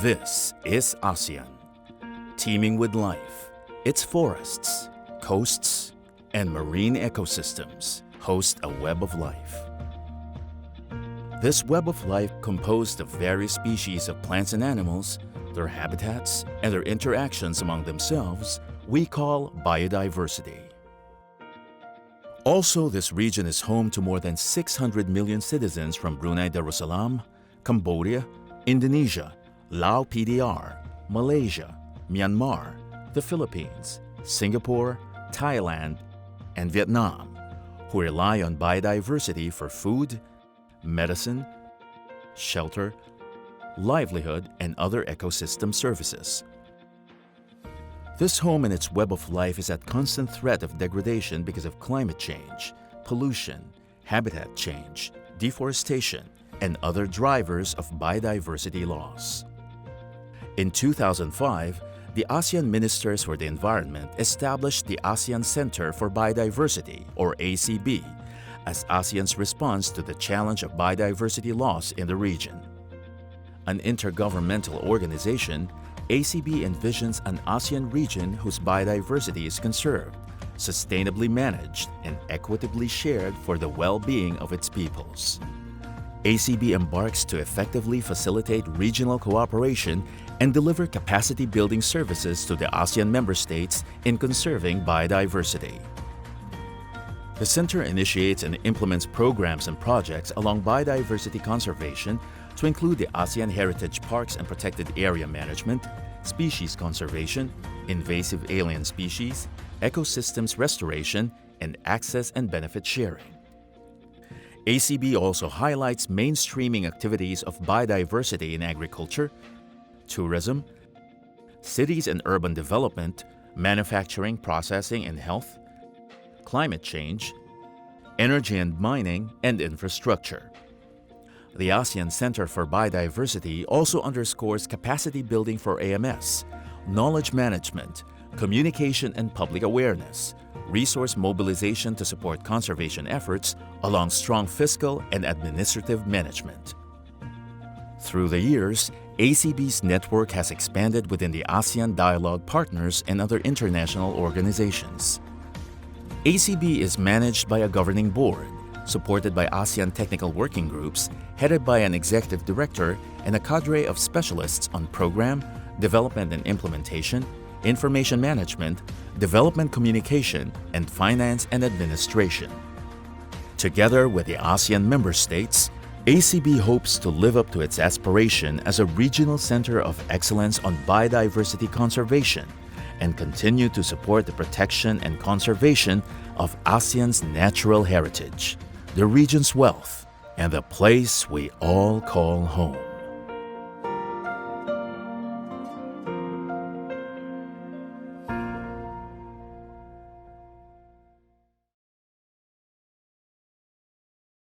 This is ASEAN, teeming with life. Its forests, coasts, and marine ecosystems host a web of life. This web of life, composed of various species of plants and animals, their habitats, and their interactions among themselves, we call biodiversity. Also, this region is home to more than 600 million citizens from Brunei Darussalam, Cambodia, Indonesia, Laos PDR, Malaysia, Myanmar, the Philippines, Singapore, Thailand, and Vietnam, who rely on biodiversity for food, medicine, shelter, livelihood, and other ecosystem services. This home and its web of life is at constant threat of degradation because of climate change, pollution, habitat change, deforestation, and other drivers of biodiversity loss. In 2005, the ASEAN Ministers for the Environment established the ASEAN Center for Biodiversity, or ACB, as ASEAN's response to the challenge of biodiversity loss in the region. An intergovernmental organization, ACB envisions an ASEAN region whose biodiversity is conserved, sustainably managed, and equitably shared for the well-being of its peoples. ACB embarks to effectively facilitate regional cooperation and deliver capacity-building services to the ASEAN member states in conserving biodiversity. The Center initiates and implements programs and projects along biodiversity conservation to include the ASEAN Heritage Parks and Protected Area Management, species conservation, invasive alien species, ecosystems restoration, and access and benefit sharing. ACB also highlights mainstreaming activities of biodiversity in agriculture, tourism, cities and urban development, manufacturing, processing and health, climate change, energy and mining, and infrastructure. The ASEAN Center for Biodiversity also underscores capacity building for AMS, knowledge management, communication and public awareness, resource mobilization to support conservation efforts, along strong fiscal and administrative management. Through the years, ACB's network has expanded within the ASEAN Dialogue partners and other international organizations. ACB is managed by a governing board, supported by ASEAN technical working groups, headed by an executive director and a cadre of specialists on program, development and implementation, information management, development communication, and finance and administration. Together with the ASEAN member states, ACB hopes to live up to its aspiration as a regional center of excellence on biodiversity conservation and continue to support the protection and conservation of ASEAN's natural heritage, the region's wealth, and the place we all call home.